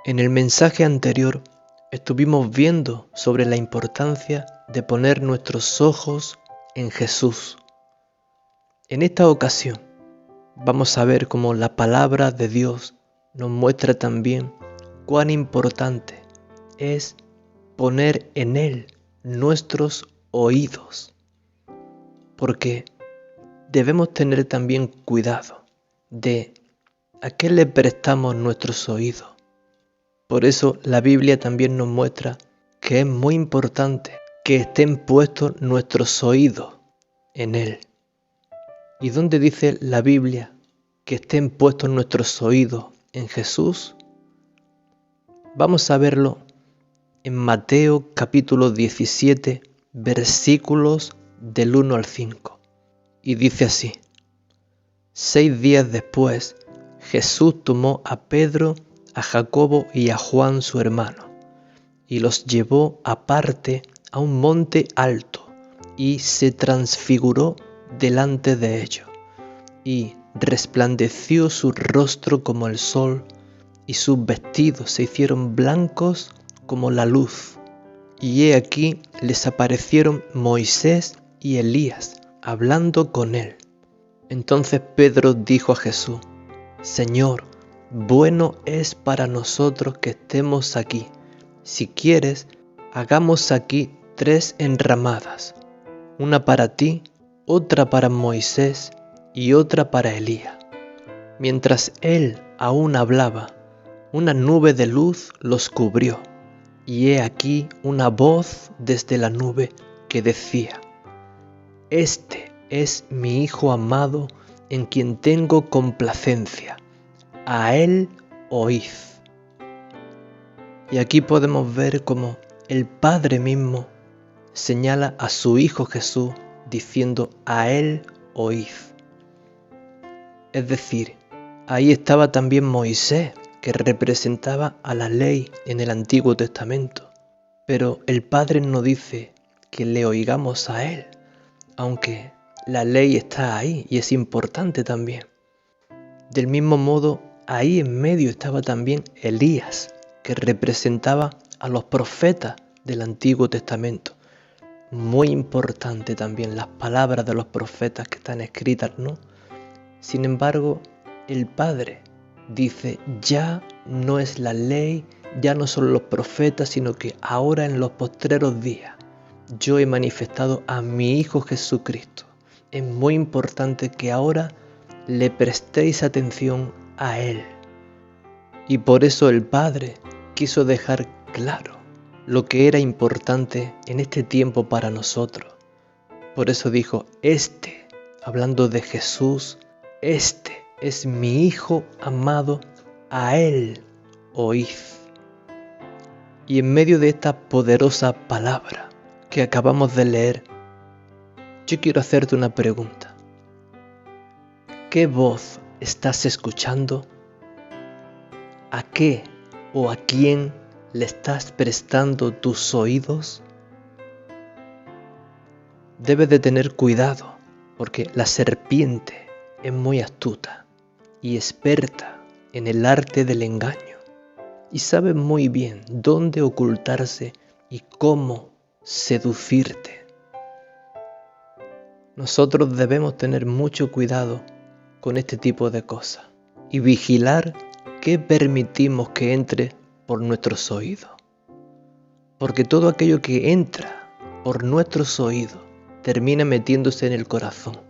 En el mensaje anterior estuvimos viendo sobre la importancia de poner nuestros ojos en Jesús. En esta ocasión vamos a ver cómo la palabra de Dios nos muestra también cuán importante es poner en Él nuestros oídos, porque debemos tener también cuidado de a qué le prestamos nuestros oídos. Por eso la Biblia también nos muestra que es muy importante que estén puestos nuestros oídos en Él. ¿Y dónde dice la Biblia que estén puestos nuestros oídos en Jesús? Vamos a verlo en Mateo capítulo 17, versículos del 1 al 5. Y dice así: 6 días después, Jesús tomó a Pedro, a Jacobo y a Juan su hermano, y los llevó aparte a un monte alto, y se transfiguró delante de ellos, y resplandeció su rostro como el sol, y sus vestidos se hicieron blancos como la luz. Y he aquí les aparecieron Moisés y Elías, hablando con él. Entonces Pedro dijo a Jesús: Señor, bueno es para nosotros que estemos aquí. Si quieres, hagamos aquí 3 enramadas, una para ti, otra para Moisés y otra para Elías. Mientras él aún hablaba, una nube de luz los cubrió, y he aquí una voz desde la nube que decía: Este es mi Hijo amado, en quien tengo complacencia. A él oíd. Y aquí podemos ver cómo el Padre mismo señala a su Hijo Jesús diciendo: a él oíd. Es decir, ahí estaba también Moisés, que representaba a la ley en el Antiguo Testamento. Pero el Padre no dice que le oigamos a él, aunque la ley está ahí y es importante también. Del mismo modo, ahí en medio estaba también Elías, que representaba a los profetas del Antiguo Testamento. Muy importante también las palabras de los profetas que están escritas, ¿no? Sin embargo, el Padre dice: ya no es la ley, ya no son los profetas, sino que ahora en los postreros días yo he manifestado a mi Hijo Jesucristo. Es muy importante que ahora le prestéis atención a Él. Y por eso el Padre quiso dejar claro lo que era importante en este tiempo para nosotros. Por eso dijo: hablando de Jesús, este es mi Hijo amado, a Él oíd. Y en medio de esta poderosa palabra que acabamos de leer, yo quiero hacerte una pregunta. ¿Qué voz estás escuchando? ¿A qué o a quién le estás prestando tus oídos? Debes de tener cuidado, porque la serpiente es muy astuta y experta en el arte del engaño, y sabe muy bien dónde ocultarse y cómo seducirte. Nosotros debemos tener mucho cuidado con este tipo de cosas y vigilar qué permitimos que entre por nuestros oídos. Porque todo aquello que entra por nuestros oídos termina metiéndose en el corazón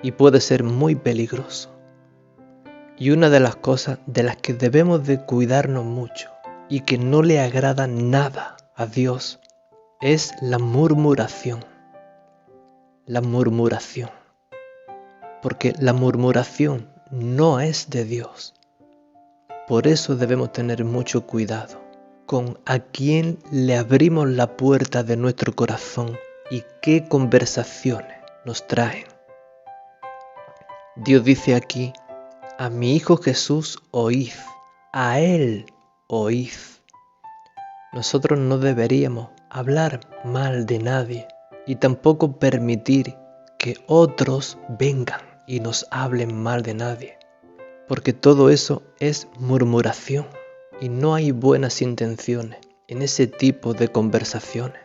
y puede ser muy peligroso. Y una de las cosas de las que debemos de cuidarnos mucho y que no le agrada nada a Dios es la murmuración. La murmuración. Porque la murmuración no es de Dios. Por eso debemos tener mucho cuidado con a quién le abrimos la puerta de nuestro corazón y qué conversaciones nos traen. Dios dice aquí: a mi Hijo Jesús oíd, a Él oíd. Nosotros no deberíamos hablar mal de nadie y tampoco permitir que otros vengan y nos hablen mal de nadie, porque todo eso es murmuración. y no hay buenas intenciones en ese tipo de conversaciones.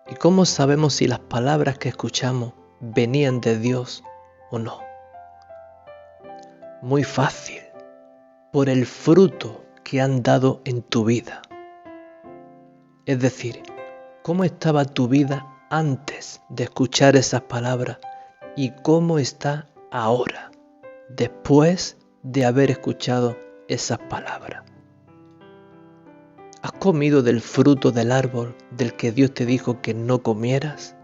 ¿Y cómo sabemos si las palabras que escuchamos venían de Dios o no? Muy fácil, por el fruto que han dado en tu vida. Es decir, ¿cómo estaba tu vida antes de escuchar esas palabras y cómo está ahora, después de haber escuchado esas palabras? ¿Has comido del fruto del árbol del que Dios te dijo que no comieras?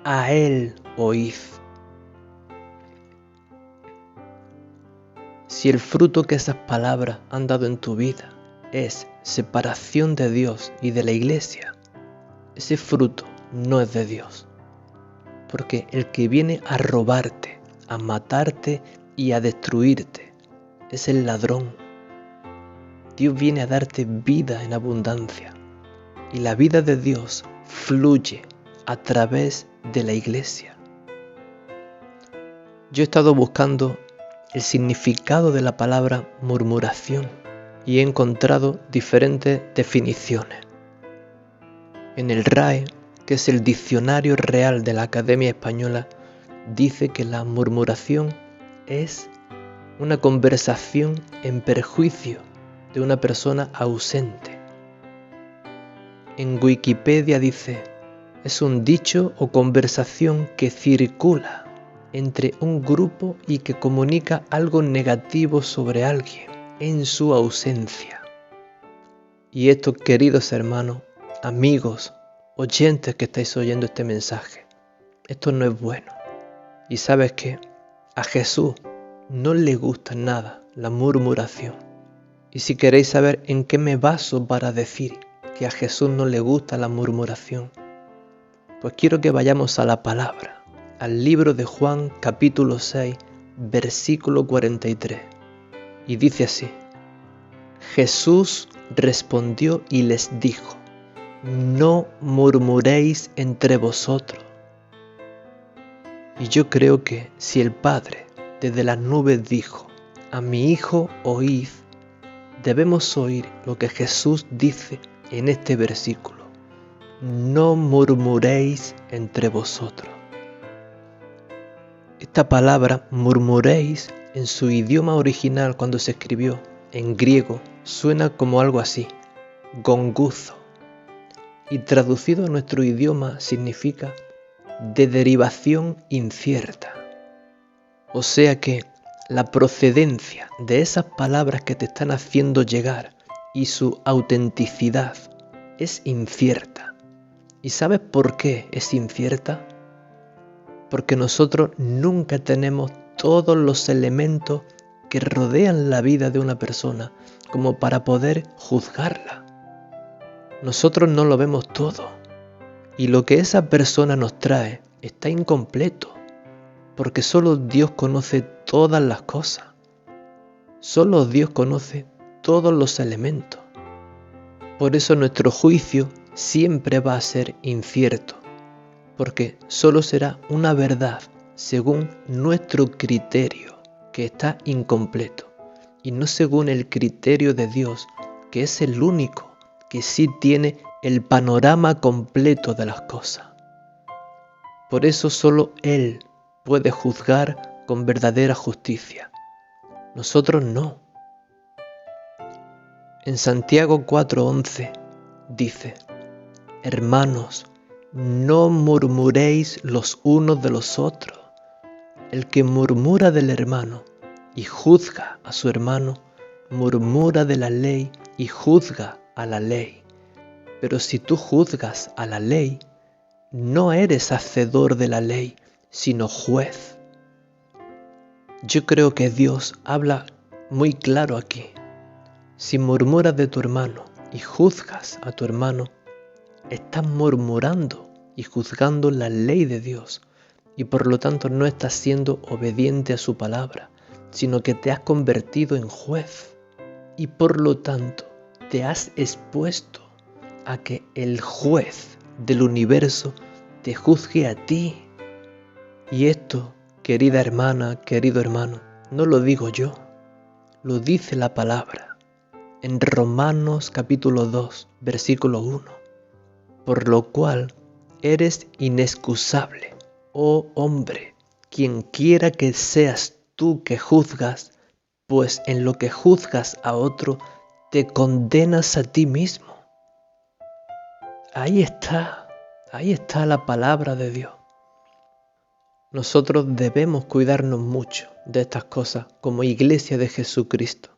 A Él oíd. Si el fruto que esas palabras han dado en tu vida es separación de Dios y de la iglesia, ese fruto no es de Dios. Porque el que viene a robarte, a matarte y a destruirte es el ladrón. Dios viene a darte vida en abundancia. Y la vida de Dios fluye a través de la iglesia. Yo he estado buscando el significado de la palabra murmuración y he encontrado diferentes definiciones. En el RAE, que es el Diccionario Real de la Academia Española, dice que la murmuración es una conversación en perjuicio de una persona ausente. En Wikipedia dice, es un dicho o conversación que circula entre un grupo y que comunica algo negativo sobre alguien en su ausencia. Y esto, queridos hermanos, amigos, oyentes que estáis oyendo este mensaje, esto no es bueno. Y sabes que a Jesús no le gusta nada la murmuración. Y si queréis saber en qué me baso para decir que a Jesús no le gusta la murmuración, pues quiero que vayamos a la palabra, al libro de Juan capítulo 6, versículo 43. Y dice así: Jesús respondió y les dijo, no murmuréis entre vosotros. Y yo creo que si el Padre desde las nubes dijo, a mi Hijo oíd, debemos oír lo que Jesús dice en este versículo. No murmuréis entre vosotros. Esta palabra murmuréis en su idioma original cuando se escribió en griego suena como algo así, gonguzo. Y traducido a nuestro idioma significa de derivación incierta. O sea que la procedencia de esas palabras que te están haciendo llegar y su autenticidad es incierta. ¿Y sabes por qué es incierta? Porque nosotros nunca tenemos todos los elementos que rodean la vida de una persona como para poder juzgarla. Nosotros no lo vemos todo. Y lo que esa persona nos trae está incompleto. Porque solo Dios conoce todas las cosas. Solo Dios conoce todos los elementos. Por eso nuestro juicio siempre va a ser incierto. Porque solo será una verdad según nuestro criterio, que está incompleto. Y no según el criterio de Dios, que es el único que sí tiene el panorama completo de las cosas. Por eso solo Él puede juzgar con verdadera justicia. Nosotros no. En Santiago 4:11 dice, hermanos, no murmuréis los unos de los otros. El que murmura del hermano y juzga a su hermano, murmura de la ley y juzga a la ley. Pero si tú juzgas a la ley, no eres hacedor de la ley, sino juez. Yo creo que Dios habla muy claro aquí. Si murmuras de tu hermano y juzgas a tu hermano, estás murmurando y juzgando la ley de Dios y por lo tanto no estás siendo obediente a su palabra, sino que te has convertido en juez y por lo tanto te has expuesto a que el juez del universo te juzgue a ti. Y esto, querida hermana, querido hermano, no lo digo yo, lo dice la palabra en Romanos capítulo 2, versículo 1. Por lo cual eres inexcusable, oh hombre, quien quiera que seas tú que juzgas, pues en lo que juzgas a otro, te condenas a ti mismo. Ahí está la palabra de Dios. Nosotros debemos cuidarnos mucho de estas cosas como iglesia de Jesucristo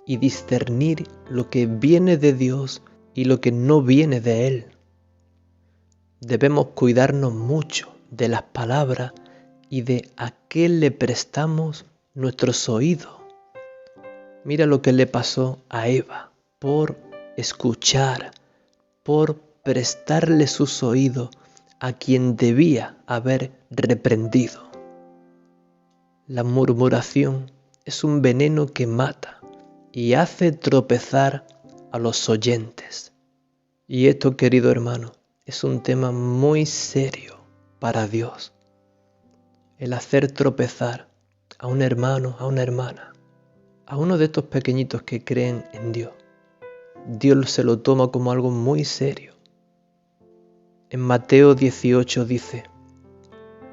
y discernir lo que viene de Dios y lo que no viene de Él. Debemos cuidarnos mucho de las palabras y de a qué le prestamos nuestros oídos. Mira lo que le pasó a Eva por escuchar, por prestarle sus oídos a quien debía haber reprendido. La murmuración es un veneno que mata y hace tropezar a los oyentes. Y esto, querido hermano, es un tema muy serio para Dios. El hacer tropezar a un hermano, a una hermana, a uno de estos pequeñitos que creen en Dios. Dios se lo toma como algo muy serio. En Mateo 18 dice: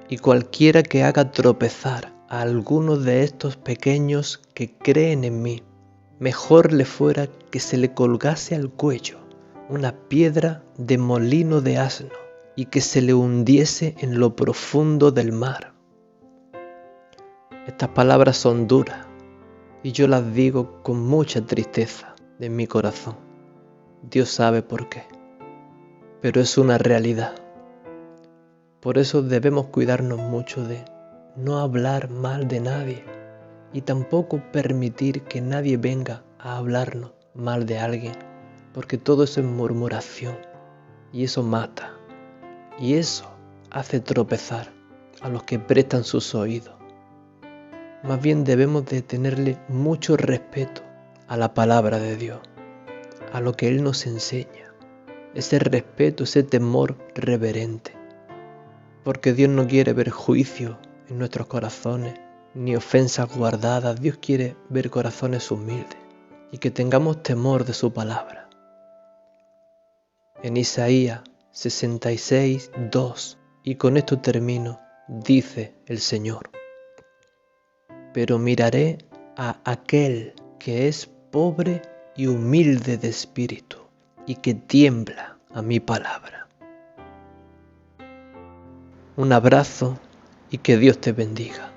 y cualquiera que haga tropezar a alguno de estos pequeños que creen en mí, mejor le fuera que se le colgase al cuello una piedra de molino de asno y que se le hundiese en lo profundo del mar. Estas palabras son duras y yo las digo con mucha tristeza en mi corazón. Dios sabe por qué, pero es una realidad. Por eso debemos cuidarnos mucho de no hablar mal de nadie y tampoco permitir que nadie venga a hablarnos mal de alguien, porque todo eso es murmuración y eso mata y eso hace tropezar a los que prestan sus oídos. Más bien debemos de tenerle mucho respeto a la palabra de Dios, a lo que Él nos enseña, ese respeto, ese temor reverente. Porque Dios no quiere ver juicio en nuestros corazones, ni ofensas guardadas. Dios quiere ver corazones humildes y que tengamos temor de su palabra. En Isaías 66, 2, y con esto termino, dice el Señor: pero miraré a aquel que es pobre y humilde de espíritu y que tiembla a mi palabra. Un abrazo y que Dios te bendiga.